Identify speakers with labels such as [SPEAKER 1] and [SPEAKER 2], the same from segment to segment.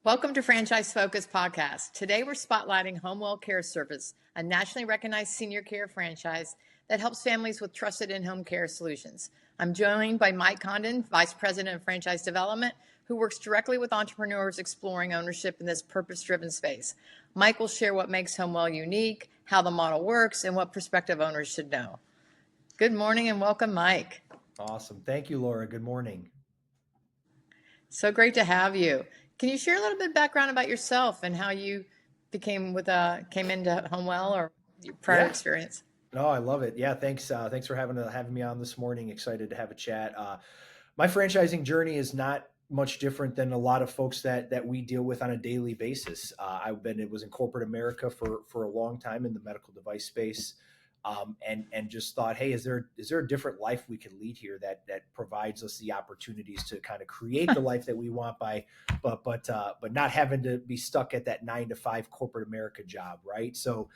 [SPEAKER 1] Welcome to Franchise Focus Podcast. Today we're spotlighting HomeWell Caregivers, a nationally recognized senior care franchise that helps families with trusted in-home care solutions. I'm joined by Mike Condon, Vice President of Franchise Development, who works directly with entrepreneurs exploring ownership in this purpose-driven space. Mike will share what makes HomeWell unique, how the model works, and what prospective owners should know. Good morning and welcome, Mike.
[SPEAKER 2] Awesome. Thank you, Laura. Good morning.
[SPEAKER 1] So great to have you. Can you share a little bit of background about yourself and how you came into HomeWell or your prior experience?
[SPEAKER 2] No, I love it. Yeah, thanks. Thanks for having me on this morning. Excited to have a chat. My franchising journey is not much different than a lot of folks that we deal with on a daily basis. It was in corporate America for a long time in the medical device space. And just thought, hey, is there a different life we could lead here that provides us the opportunities to kind of create the life that we want but not having to be stuck at that 9-to-5 corporate America job, right? So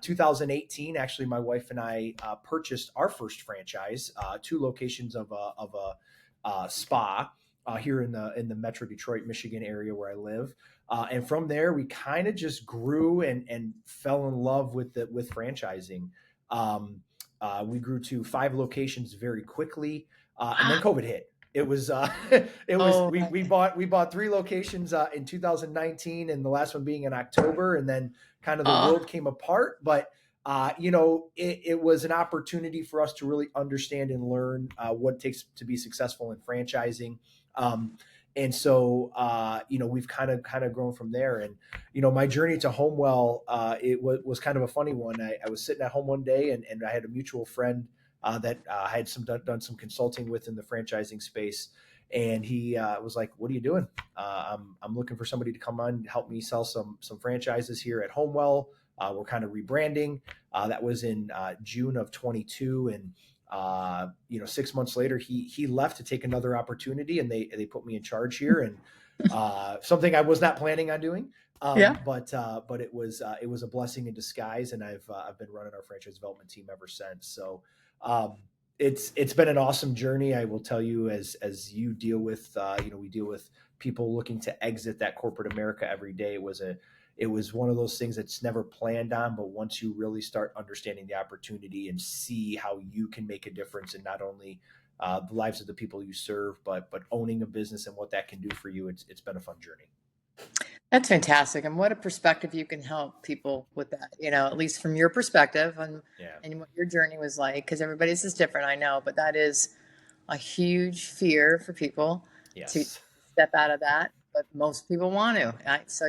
[SPEAKER 2] 2018, actually, my wife and I purchased our first franchise, 2 locations of a spa here in the Metro Detroit, Michigan area where I live. And from there, we kind of just grew and fell in love with franchising. We grew to 5 locations very quickly, and then COVID hit. We bought 3 locations in 2019, and the last one being in October, and then kind of the world came apart. But it was an opportunity for us to really understand and learn what it takes to be successful in franchising. And so, we've kind of grown from there. And, my journey to HomeWell, it was kind of a funny one. I was sitting at home one day and I had a mutual friend that I had done some consulting with in the franchising space. And he was like, "What are you doing?" I'm looking for somebody to come on and help me sell some franchises here at HomeWell. We're kind of rebranding. That was in June of 22. And 6 months later, he left to take another opportunity, and they put me in charge here, and something I was not planning on doing. But it was a blessing in disguise, and I've been running our franchise development team ever since. So it's been an awesome journey. I will tell you, as you deal with we deal with people looking to exit that corporate America every day. It was one of those things that's never planned on, but once you really start understanding the opportunity and see how you can make a difference in not only the lives of the people you serve, but owning a business and what that can do for you, it's been a fun journey.
[SPEAKER 1] That's fantastic. And what a perspective you can help people with that, at least from your perspective and what your journey was like, because everybody's is different, I know, but that is a huge fear for people to step out of that, but most people want to. Right? So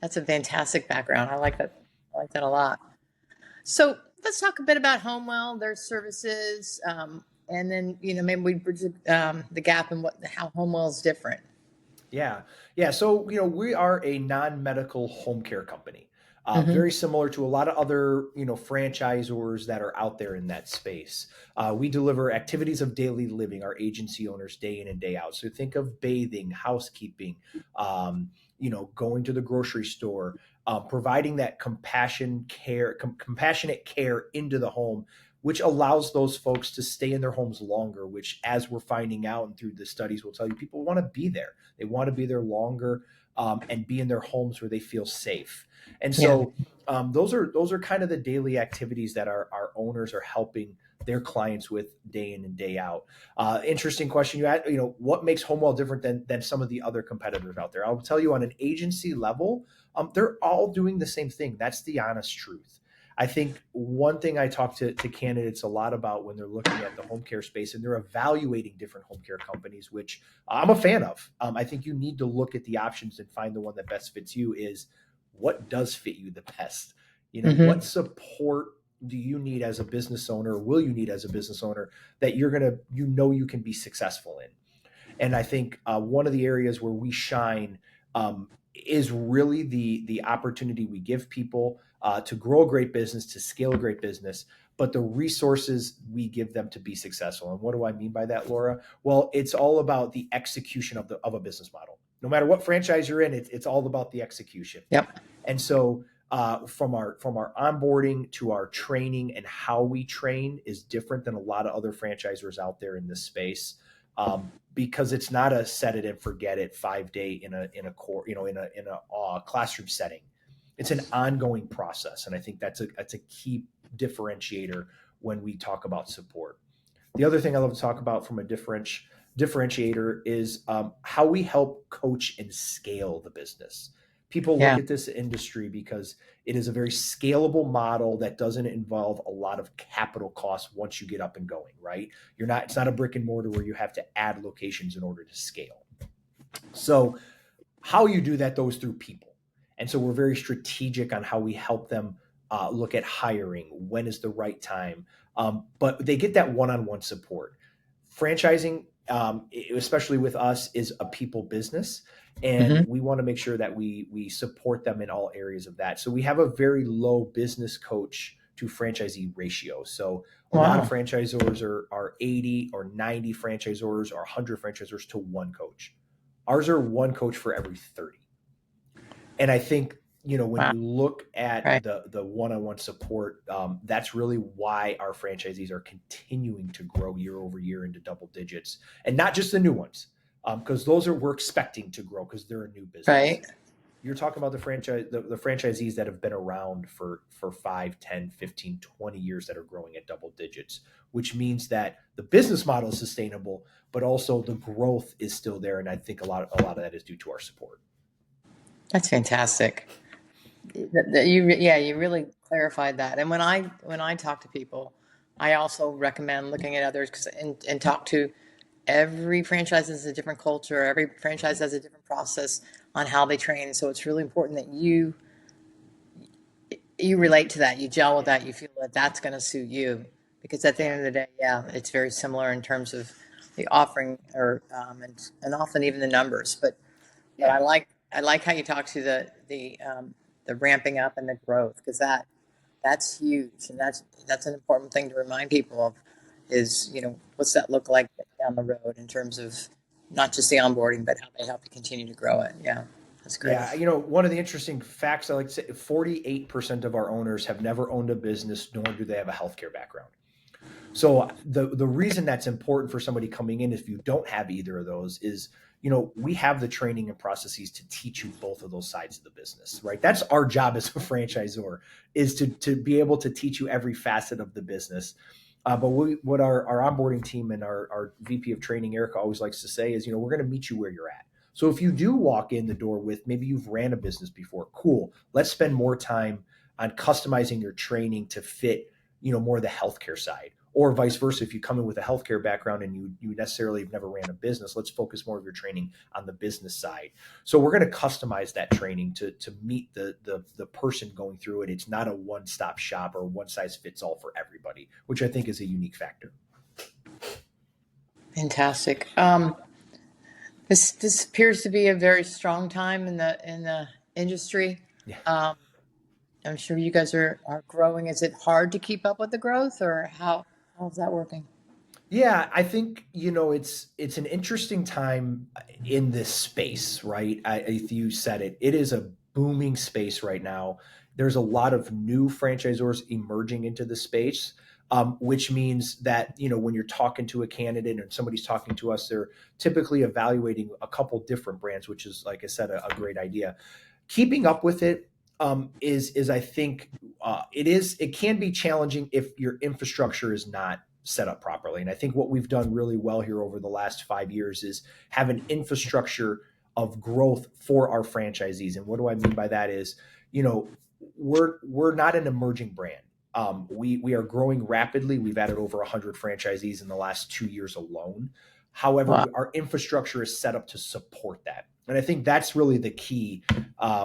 [SPEAKER 1] that's a fantastic background. I like that. I like that a lot. So let's talk a bit about HomeWell, their services, and then maybe we bridge the gap in how HomeWell is different.
[SPEAKER 2] Yeah. So we are a non-medical home care company, very similar to a lot of other franchisors that are out there in that space. We deliver activities of daily living, our agency owners, day in and day out. So think of bathing, housekeeping, going to the grocery store, providing that compassionate care into the home, which allows those folks to stay in their homes longer, which, as we're finding out and through the studies, will tell you people want to be there. They want to be there longer and be in their homes where they feel safe. And so those are kind of the daily activities that our owners are helping their clients with day in and day out. Interesting question you had. What makes HomeWell different than some of the other competitors out there? I'll tell you, on an agency level, they're all doing the same thing. That's the honest truth. I think one thing I talk to candidates a lot about when they're looking at the home care space and they're evaluating different home care companies, which I'm a fan of. I think you need to look at the options and find the one that best fits you. Is what does fit you the best? What support do you need as a business owner, or will you need as a business owner, that you can be successful in? And I think one of the areas where we shine is really the opportunity we give people to grow a great business, to scale a great business, but the resources we give them to be successful. And what do I mean by that, Laura? Well, it's all about the execution of a business model. No matter what franchise you're in, it's all about the execution.
[SPEAKER 1] Yep.
[SPEAKER 2] And so from our onboarding to our training and how we train is different than a lot of other franchisors out there in this space. because it's not a set it and forget it 5-day in a classroom setting. It's an ongoing process, and I think that's a key differentiator when we talk about support. The other thing I love to talk about from a differentiator is how we help coach and scale the business. People look at this industry because it is a very scalable model that doesn't involve a lot of capital costs once you get up and going, right? It's not a brick and mortar where you have to add locations in order to scale. So how you do that, though, is through people. And so we're very strategic on how we help them look at hiring, when is the right time. But they get that one-on-one support. Franchising, especially with us, is a people business. And we want to make sure that we support them in all areas of that. So we have a very low business coach to franchisee ratio. So a lot of franchisors are 80 or 90 franchisors or 100 franchisors to one coach. Ours are one coach for every 30. And I think, when you look at the one-on-one support, that's really why our franchisees are continuing to grow year over year into double digits, and not just the new ones, because we're expecting to grow because they're a new business.
[SPEAKER 1] Right.
[SPEAKER 2] You're talking about the franchisees that have been around for 5, 10, 15, 20 years that are growing at double digits, which means that the business model is sustainable, but also the growth is still there. And I think a lot of that is due to our support.
[SPEAKER 1] That's fantastic. You really clarified that. And when I talk to people, I also recommend looking at others and talk to every franchise has a different culture. Every franchise has a different process on how they train. So it's really important that you relate to that, you gel with that, you feel that that's going to suit you, because at the end of the day, it's very similar in terms of the offering and often even the numbers. But I like how you talk to the ramping up and the growth, because that's huge, and that's an important thing to remind people of. Is what's that look like down the road in terms of not just the onboarding, but how they help you continue to grow it. Yeah, that's great.
[SPEAKER 2] Yeah, one of the interesting facts I like to say: 48% of our owners have never owned a business, nor do they have a healthcare background. So the reason that's important for somebody coming in, if you don't have either of those, is we have the training and processes to teach you both of those sides of the business, right? That's our job as a franchisor, is to be able to teach you every facet of the business. But what our onboarding team and our VP of training, Erica, always likes to say is, we're going to meet you where you're at. So if you do walk in the door with maybe you've ran a business before, cool. Let's spend more time on customizing your training to fit, more of the healthcare side. Or vice versa, if you come in with a healthcare background and you necessarily have never ran a business, let's focus more of your training on the business side. So we're going to customize that training to meet the person going through it. It's not a one-stop shop or one size fits all for everybody, which I think is a unique factor.
[SPEAKER 1] Fantastic. This appears to be a very strong time in the industry.
[SPEAKER 2] Yeah.
[SPEAKER 1] I'm sure you guys are growing. Is it hard to keep up with the growth, or how's that working?
[SPEAKER 2] Yeah, I think, it's an interesting time in this space, right? You said it. It is a booming space right now. There's a lot of new franchisors emerging into the space, which means that, when you're talking to a candidate and somebody's talking to us, they're typically evaluating a couple different brands, which is, like I said, a great idea. Keeping up with it is I think it can be challenging if your infrastructure is not set up properly. And I think what we've done really well here over the last 5 years is have an infrastructure of growth for our franchisees. And what do I mean by that is, we're not an emerging brand. We are growing rapidly. We've added over 100 franchisees in the last 2 years alone. However, our infrastructure is set up to support that. And I think that's really the key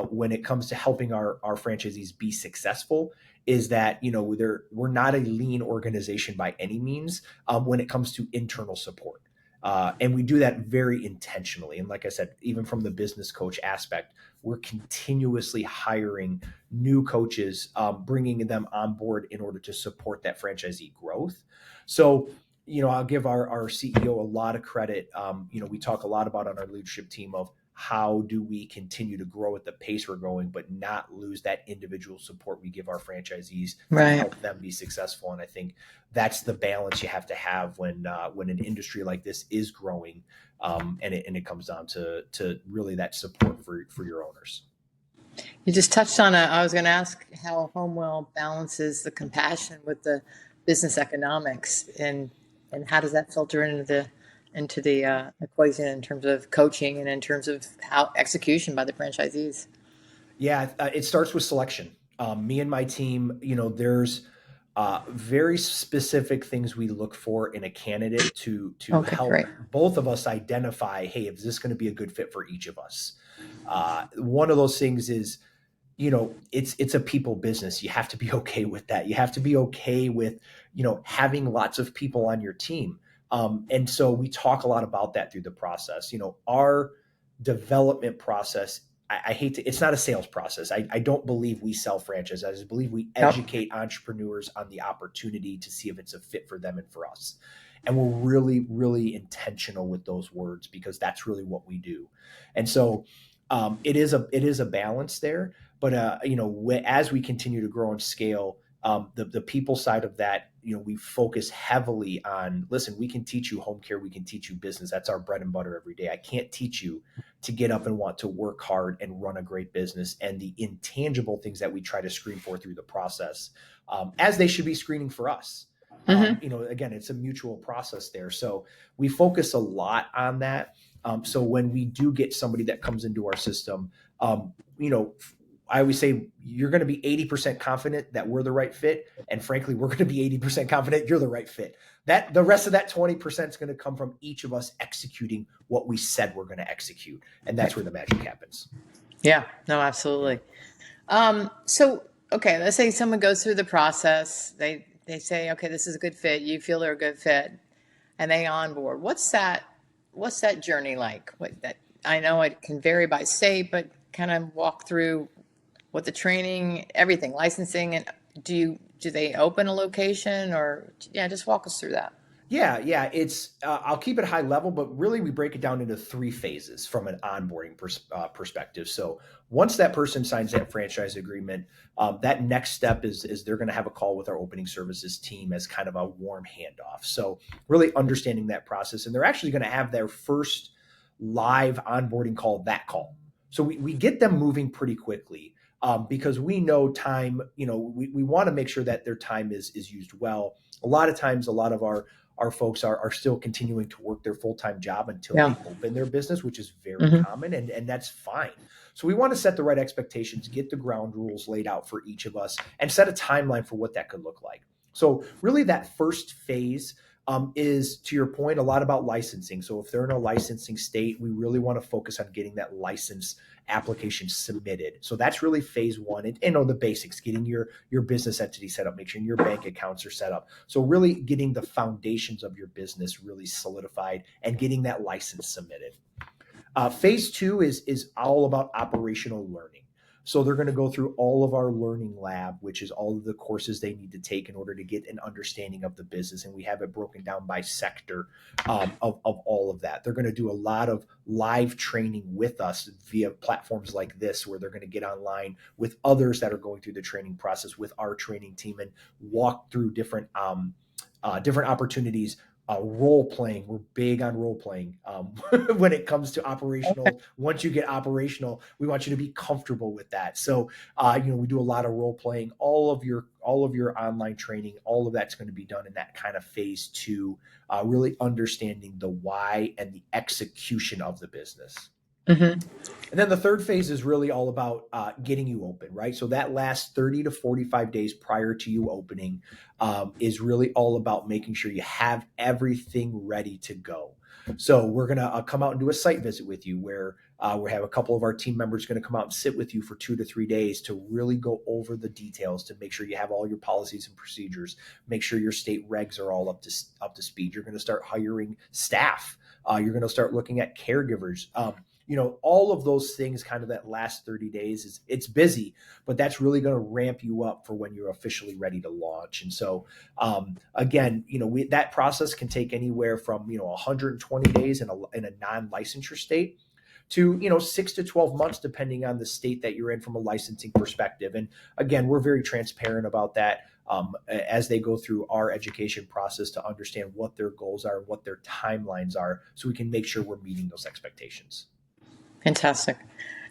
[SPEAKER 2] when it comes to helping our franchisees be successful, is that, we're not a lean organization by any means when it comes to internal support. And we do that very intentionally. And like I said, even from the business coach aspect, we're continuously hiring new coaches, bringing them on board in order to support that franchisee growth. So, I'll give our CEO a lot of credit. We talk a lot about on our leadership team of how do we continue to grow at the pace we're going, but not lose that individual support we give our franchisees to help them be successful. And I think that's the balance you have to have when an industry like this is growing, and it comes down to really that support for your owners.
[SPEAKER 1] You just touched on I was going to ask how HomeWell balances the compassion with the business economics, and how does that filter into the equation in terms of coaching and in terms of how execution by the franchisees?
[SPEAKER 2] Yeah, it starts with selection. Me and my team, there's very specific things we look for in a candidate to help both of us identify, hey, is this going to be a good fit for each of us? One of those things is, it's a people business. You have to be okay with that. You have to be okay with, having lots of people on your team. And so we talk a lot about that through the process. Our development process, it's not a sales process. I don't believe we sell franchises. I believe we educate entrepreneurs on the opportunity to see if it's a fit for them and for us. And we're really, really intentional with those words, because that's really what we do. And so it is a balance there. But, as we continue to grow and scale, the people side of that, we focus heavily on, listen, we can teach you home care. We can teach you business. That's our bread and butter every day. I can't teach you to get up and want to work hard and run a great business, and the intangible things that we try to screen for through the process, as they should be screening for us. Again, it's a mutual process there. So we focus a lot on that. So when we do get somebody that comes into our system, I always say you're going to be 80% confident that we're the right fit. And frankly, we're going to be 80% confident you're the right fit. That the rest of that 20% is going to come from each of us executing what we said we're going to execute. And that's where the magic happens.
[SPEAKER 1] Yeah, no, absolutely. Okay, let's say someone goes through the process. They say, okay, this is a good fit. You feel they're a good fit, and they onboard. What's that journey like? I know it can vary by state, but kind of walk through what the training, everything, licensing, and do they open a location, or just walk us through that.
[SPEAKER 2] Yeah. It's I'll keep it high level, but really we break it down into 3 phases from an onboarding perspective. So once that person signs that franchise agreement, that next step is they're going to have a call with our opening services team as kind of a warm handoff. So really understanding that process, and they're actually going to have their first live onboarding call. So we get them moving pretty quickly. Because we know time, we want to make sure that their time is used well. A lot of times, a lot of our folks are still continuing to work their full-time job until they open their business, which is very common, and that's fine. So we want to set the right expectations, get the ground rules laid out for each of us, and set a timeline for what that could look like. So really that first phase is, to your point, a lot about licensing. So if they're in a licensing state, we really want to focus on getting that license application submitted. So that's really phase 1, and the basics, getting your business entity set up, make sure your bank accounts are set up. So really getting the foundations of your business really solidified and getting that license submitted. Phase 2 is all about operational learning. So they're going to go through all of our learning lab, which is all of the courses they need to take in order to get an understanding of the business. And we have it broken down by sector of all of that. They're going to do a lot of live training with us via platforms like this, where they're going to get online with others that are going through the training process with our training team and walk through different opportunities. Role playing, we're big on role playing when it comes to operational. Okay. Once you get operational, we want you to be comfortable with that. So, we do a lot of role playing. All of your online training, all of that's going to be done in that kind of phase 2, really understanding the why and the execution of the business. And then the third phase is really all about getting you open, right? So that last 30 to 45 days prior to you opening is really all about making sure you have everything ready to go. So we're going to come out and do a site visit with you, where we have a couple of our team members going to come out and sit with you for 2 to 3 days to really go over the details, to make sure you have all your policies and procedures, make sure your state regs are all up to speed. You're going to start hiring staff. You're going to start looking at caregivers. All of those things, kind of that last 30 days it's busy, but that's really going to ramp you up for when you're officially ready to launch. And so, again, that process can take anywhere from, 120 days in a non-licensure state to, 6 to 12 months, depending on the state that you're in from a licensing perspective. And again, we're very transparent about that as they go through our education process to understand what their goals are, what their timelines are, so we can make sure we're meeting those expectations.
[SPEAKER 1] Fantastic.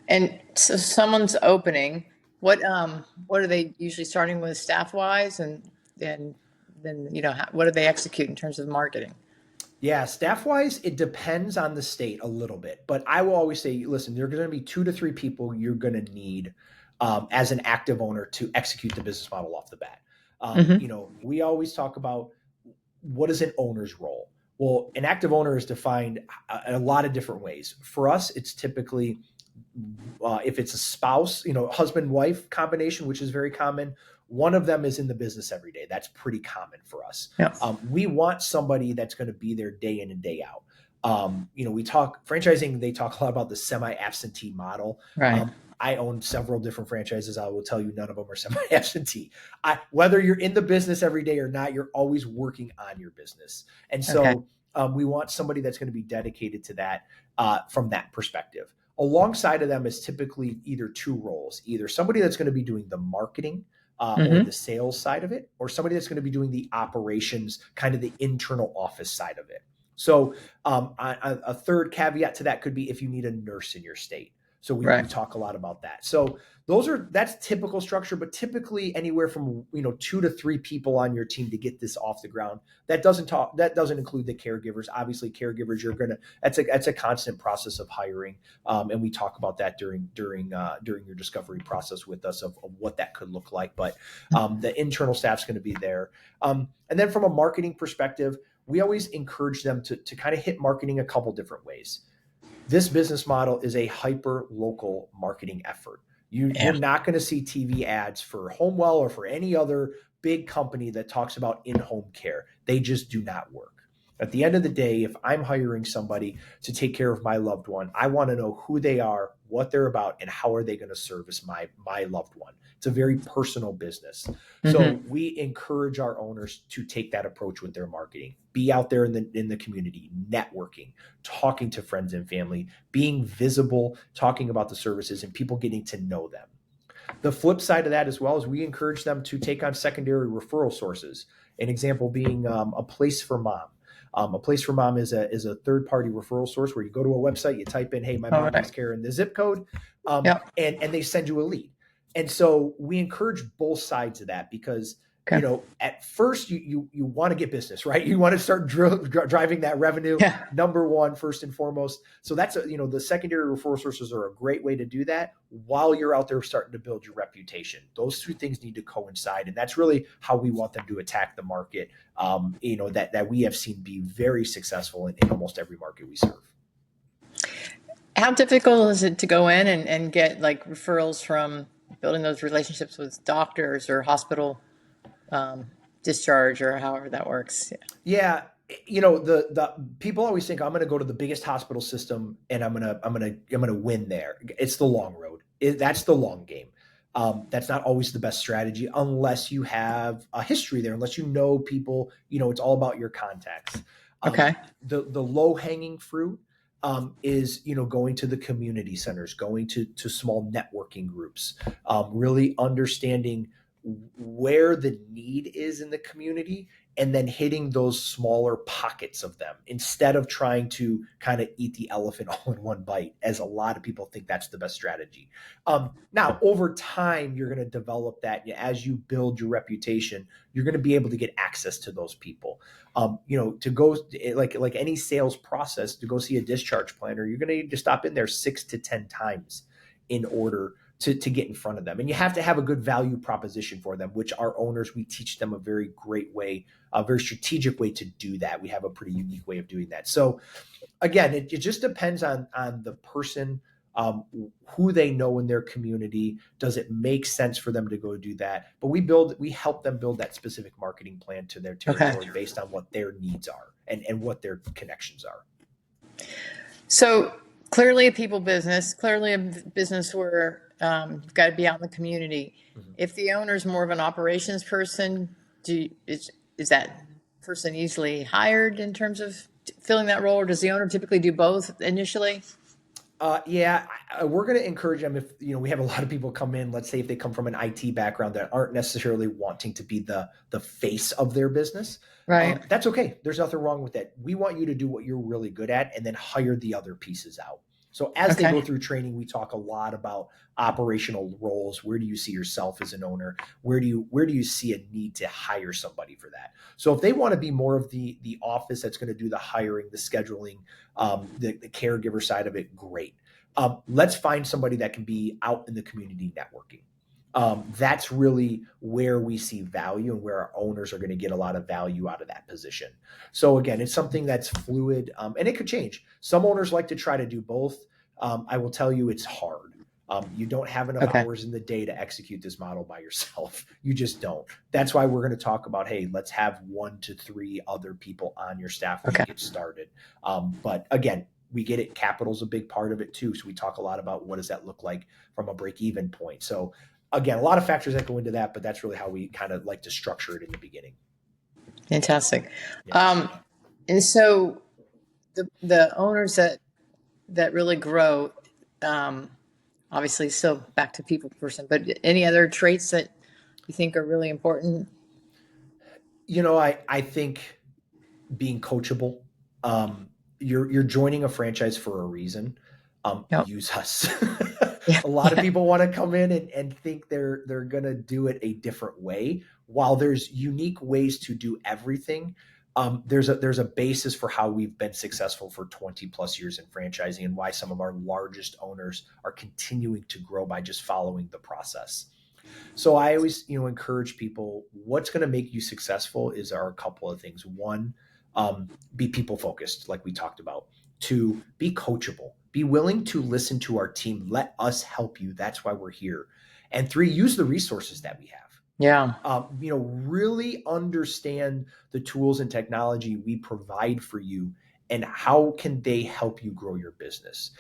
[SPEAKER 1] And so someone's opening, what are they usually starting with staff wise, and then what do they execute in terms of marketing?
[SPEAKER 2] Yeah, staff wise, it depends on the state a little bit, but I will always say, listen, there are going to be 2 to 3 people you're going to need as an active owner to execute the business model off the bat. We always talk about what is an owner's role. Well, an active owner is defined a lot of different ways. For us, it's typically if it's a spouse, husband, wife combination, which is very common, one of them is in the business every day. That's pretty common for us.
[SPEAKER 1] Yep.
[SPEAKER 2] We want somebody that's going to be there day in and day out. We talk franchising, they talk a lot about the semi-absentee model.
[SPEAKER 1] Right.
[SPEAKER 2] I own several different franchises. I will tell you none of them are semi-absentee. Whether you're in the business every day or not, you're always working on your business. And so we want somebody that's going to be dedicated to that from that perspective. Alongside of them is typically either 2 roles, either somebody that's going to be doing the marketing or the sales side of it, or somebody that's going to be doing the operations, kind of the internal office side of it. So a third caveat to that could be if you need a nurse in your state. So we talk a lot about that. So that's typical structure, but typically anywhere from 2 to 3 people on your team to get this off the ground. That doesn't include the caregivers. Obviously, caregivers that's a constant process of hiring, and we talk about that during your discovery process with us of what that could look like. But the internal staff's going to be there, and then from a marketing perspective, we always encourage them to kind of hit marketing a couple different ways. This business model is a hyper local marketing effort. You're not going to see TV ads for HomeWell or for any other big company that talks about in-home care. They just do not work. At the end of the day, if I'm hiring somebody to take care of my loved one, I want to know who they are, what they're about, and how are they going to service my loved one. It's a very personal business. So we encourage our owners to take that approach with their marketing. Be out there in the community, networking, talking to friends and family, being visible, talking about the services, and people getting to know them. The flip side of that as well is we encourage them to take on secondary referral sources. An example being a Place for Mom. A Place for Mom is a third-party referral source where you go to a website, you type in, hey, my mom needs care in the zip code, and they send you a lead. And so we encourage both sides of that because, at first you want to get business, right? You want to start driving that revenue, number one, first and foremost. So that's, the secondary referral sources are a great way to do that while you're out there starting to build your reputation. Those 2 things need to coincide. And that's really how we want them to attack the market, that we have seen be very successful in almost every market we serve.
[SPEAKER 1] How difficult is it to go in and get like referrals from building those relationships with doctors or hospital discharge or however that works?
[SPEAKER 2] Yeah. The people always think I'm going to go to the biggest hospital system and I'm going to win there. It's the long road. That's the long game. That's not always the best strategy unless you have a history there, unless you know people, it's all about your contacts. The low hanging fruit is, going to the community centers, going to small networking groups, really understanding where the need is in the community and then hitting those smaller pockets of them instead of trying to kind of eat the elephant all in one bite, as a lot of people think that's the best strategy. Now, over time, you're going to develop that. As you build your reputation, you're going to be able to get access to those people. To go like any sales process, to go see a discharge planner, you're going to need to stop in there 6 to 10 times in order to get in front of them. And you have to have a good value proposition for them, which our owners, we teach them a very great way, a very strategic way to do that. We have a pretty unique way of doing that. So again, it just depends on the person, who they know in their community. Does it make sense for them to go do that? But we help them build that specific marketing plan to their territory based on what their needs are and what their connections are.
[SPEAKER 1] So clearly a people business, clearly a business where you've got to be out in the community. If the owner is more of an operations person, is that person easily hired in terms of filling that role, or does the owner typically do both initially?
[SPEAKER 2] Yeah, we're going to encourage them if, we have a lot of people come in, let's say if they come from an IT background that aren't necessarily wanting to be the face of their business.
[SPEAKER 1] Right.
[SPEAKER 2] That's okay. There's nothing wrong with that. We want you to do what you're really good at and then hire the other pieces out. So as they go
[SPEAKER 1] Okay.
[SPEAKER 2] through training, we talk a lot about operational roles. Where do you see yourself as an owner? Where do you see a need to hire somebody for that? So if they want to be more of the office that's going to do the hiring, the scheduling, the caregiver side of it, great. Let's find somebody that can be out in the community networking. That's really where we see value and where our owners are going to get a lot of value out of that position. So again, it's something that's fluid, and it could change. Some owners like to try to do both. I will tell you it's hard. You don't have enough
[SPEAKER 1] Okay.
[SPEAKER 2] hours in the day to execute this model by yourself. You just don't. That's why we're going to talk about, hey, let's have 1 to 3 other people on your staff when
[SPEAKER 1] Okay.
[SPEAKER 2] you get started. But again, we get it. Capital's a big part of it too. So we talk a lot about what does that look like from a break-even point. So again, a lot of factors that go into that, but that's really how we kind of like to structure it in the beginning.
[SPEAKER 1] Fantastic.
[SPEAKER 2] Yeah.
[SPEAKER 1] And so the owners that really grow, um, obviously still back to people person, but any other traits that you think are really important?
[SPEAKER 2] I think being coachable. You're joining a franchise for a reason.
[SPEAKER 1] Yep.
[SPEAKER 2] Use us.
[SPEAKER 1] Yeah.
[SPEAKER 2] A lot of
[SPEAKER 1] Yeah.
[SPEAKER 2] people want to come in and think they're gonna do it a different way. While there's unique ways to do everything, there's a basis for how we've been successful for 20 plus years in franchising and why some of our largest owners are continuing to grow by just following the process. So I always, encourage people, what's going to make you successful are a couple of things. One, be people focused, like we talked about. Two, be coachable. Be willing to listen to our team. Let us help you. That's why we're here. And three, use the resources that we have.
[SPEAKER 1] Yeah.
[SPEAKER 2] Really understand the tools and technology we provide for you and how can they help you grow your business.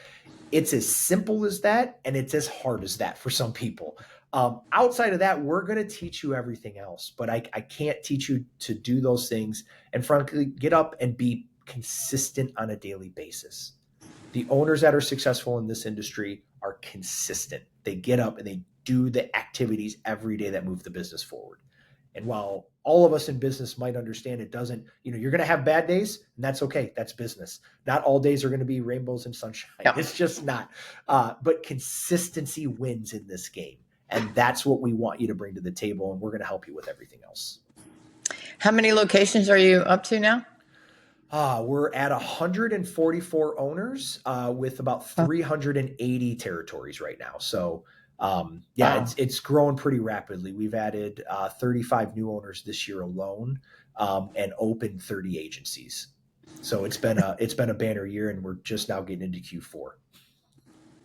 [SPEAKER 2] It's as simple as that, and it's as hard as that for some people. Outside of that, we're going to teach you everything else, but I can't teach you to do those things and frankly, get up and be consistent on a daily basis. The owners that are successful in this industry are consistent. They get up and they do the activities every day that move the business forward. And while all of us in business might understand it doesn't, you're going to have bad days, and that's okay. That's business. Not all days are going to be rainbows and sunshine.
[SPEAKER 1] Yeah.
[SPEAKER 2] It's just not. But consistency wins in this game. And that's what we want you to bring to the table. And we're going to help you with everything else.
[SPEAKER 1] How many locations are you up to now?
[SPEAKER 2] We're at 144 owners with about
[SPEAKER 1] Oh,
[SPEAKER 2] 380 territories right now. So,
[SPEAKER 1] wow.
[SPEAKER 2] it's growing pretty rapidly. We've added 35 new owners this year alone, and opened 30 agencies. So it's been a banner year, and we're just now getting into Q4.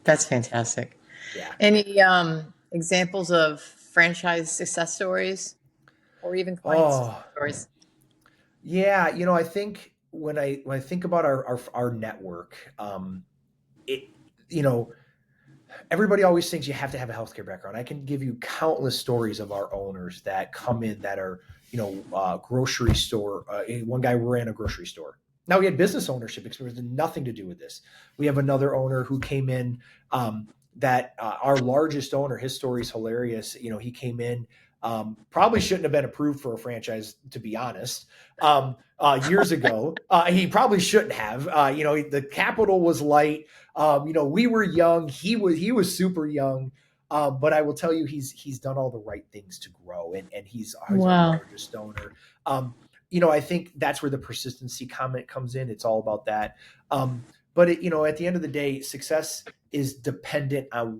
[SPEAKER 1] That's fantastic.
[SPEAKER 2] Yeah.
[SPEAKER 1] Any examples of franchise success stories or even client success
[SPEAKER 2] Oh,
[SPEAKER 1] stories?
[SPEAKER 2] yeah. I think when I think about our network, it you know everybody always thinks you have to have a healthcare background. I can give you countless stories of our owners that come in that are, grocery store. One guy ran a grocery store. Now he had business ownership experience, nothing to do with this. We have another owner who came in, that our largest owner, his story is hilarious. He came in, probably shouldn't have been approved for a franchise, to be honest. Years ago, he probably shouldn't have. The capital was light. We were young. He was super young. But I will tell you, he's done all the right things to grow, and he's our
[SPEAKER 1] Wow.
[SPEAKER 2] largest donor. I think that's where the persistency comment comes in. It's all about that. But at the end of the day, success is dependent on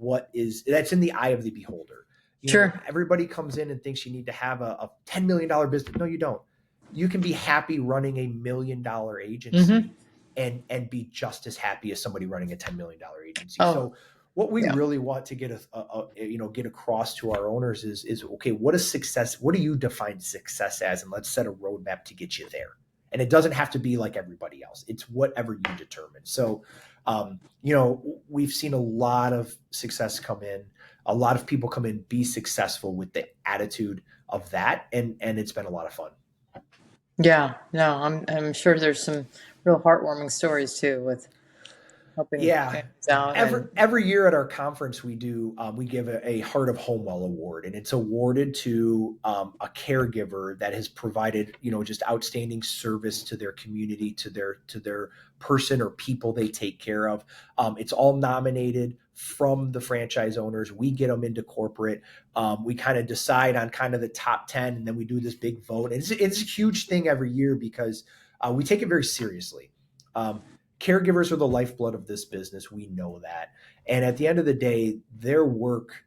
[SPEAKER 2] that's in the eye of the beholder.
[SPEAKER 1] Sure.
[SPEAKER 2] Everybody comes in and thinks you need to have a $10 million business. No, you don't. You can be happy running $1 million
[SPEAKER 1] Mm-hmm.
[SPEAKER 2] agency and be just as happy as somebody running a $10 million agency.
[SPEAKER 1] Oh,
[SPEAKER 2] So what we
[SPEAKER 1] yeah.
[SPEAKER 2] really want to get across to our owners is okay, what is success? What do you define success as? And let's set a roadmap to get you there. And it doesn't have to be like everybody else. It's whatever you determine. So, we've seen a lot of success come in. A lot of people come in, be successful with the attitude of that. And it's been a lot of fun.
[SPEAKER 1] Yeah. No, I'm sure there's some real heartwarming stories too with helping
[SPEAKER 2] Yeah.
[SPEAKER 1] families out.
[SPEAKER 2] Every year at our conference, we give a Heart of HomeWell award, and it's awarded to a caregiver that has provided, just outstanding service to their community, to their person or people they take care of. It's all nominated from the franchise owners. We get them into corporate. We kind of decide on kind of the top 10, and then we do this big vote. And it's a huge thing every year because we take it very seriously. Caregivers are the lifeblood of this business. We know that. And at the end of the day, their work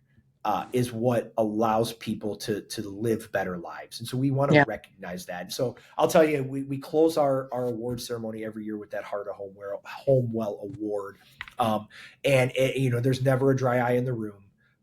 [SPEAKER 2] is what allows people to live better lives. And so we want to recognize that. So I'll tell you, we close our award ceremony every year with that Heart of HomeWell Award. And there's never a dry eye in the room.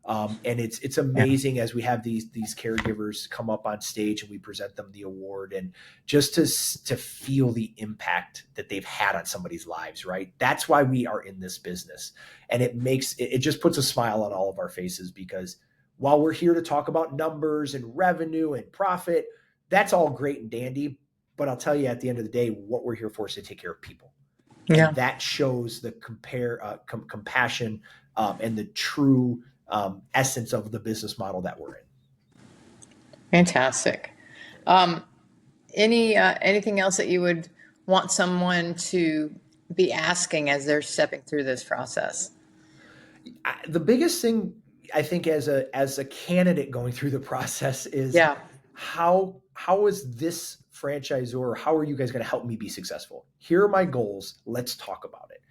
[SPEAKER 2] And it's amazing as we have these caregivers come up on stage and we present them the award, and just to feel the impact that they've had on somebody's lives, right? That's why we are in this business. And it just puts a smile on all of our faces, because while we're here to talk about numbers and revenue and profit, that's all great and dandy. But I'll tell you, at the end of the day, what we're here for is to take care of people. And that shows the compassion and the true essence of the business model that we're in.
[SPEAKER 1] Fantastic. Anything else that you would want someone to be asking as they're stepping through this process?
[SPEAKER 2] The biggest thing, I think, as a candidate going through the process is how is this franchisor, how are you guys going to help me be successful? Here are my goals. Let's talk about it.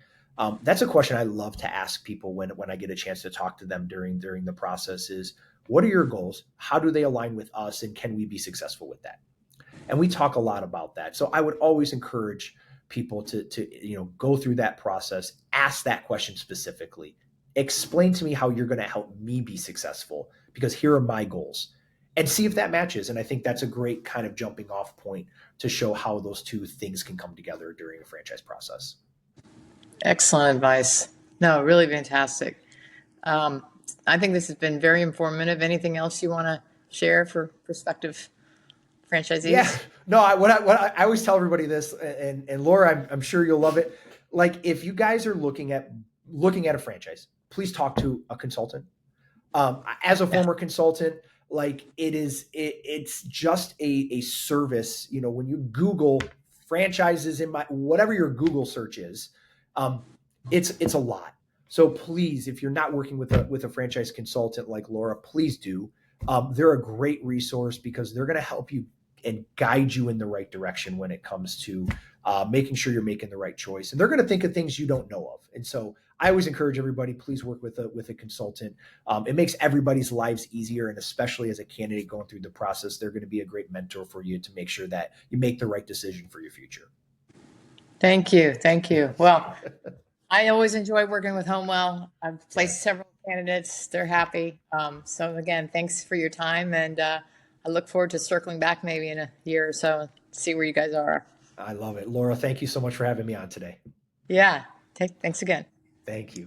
[SPEAKER 2] That's a question I love to ask people when I get a chance to talk to them during the process is, what are your goals? How do they align with us? And can we be successful with that? And we talk a lot about that. So I would always encourage people to go through that process, ask that question specifically, explain to me how you're going to help me be successful, because here are my goals, and see if that matches. And I think that's a great kind of jumping off point to show how those two things can come together during a franchise process.
[SPEAKER 1] Excellent advice. No, really fantastic. I think this has been very informative. Anything else you want to share for prospective franchisees?
[SPEAKER 2] Yeah, no, I always tell everybody this, and Laura, I'm sure you'll love it. Like, if you guys are looking at a franchise, please talk to a consultant. As a former consultant, like, it's just a service. When you Google franchises in whatever your Google search is, it's a lot. So please, if you're not working with a franchise consultant like Laura, please do. They're a great resource because they're going to help you and guide you in the right direction when it comes to making sure you're making the right choice. And they're going to think of things you don't know of. And so I always encourage everybody, please work with a consultant. It makes everybody's lives easier. And especially as a candidate going through the process, they're going to be a great mentor for you to make sure that you make the right decision for your future.
[SPEAKER 1] Thank you. Thank you. Well, I always enjoy working with HomeWell. I've placed several candidates. They're happy. So again, thanks for your time. And I look forward to circling back maybe in a year or so, see where you guys are.
[SPEAKER 2] I love it. Laura, thank you so much for having me on today.
[SPEAKER 1] Yeah. Thanks again.
[SPEAKER 2] Thank you.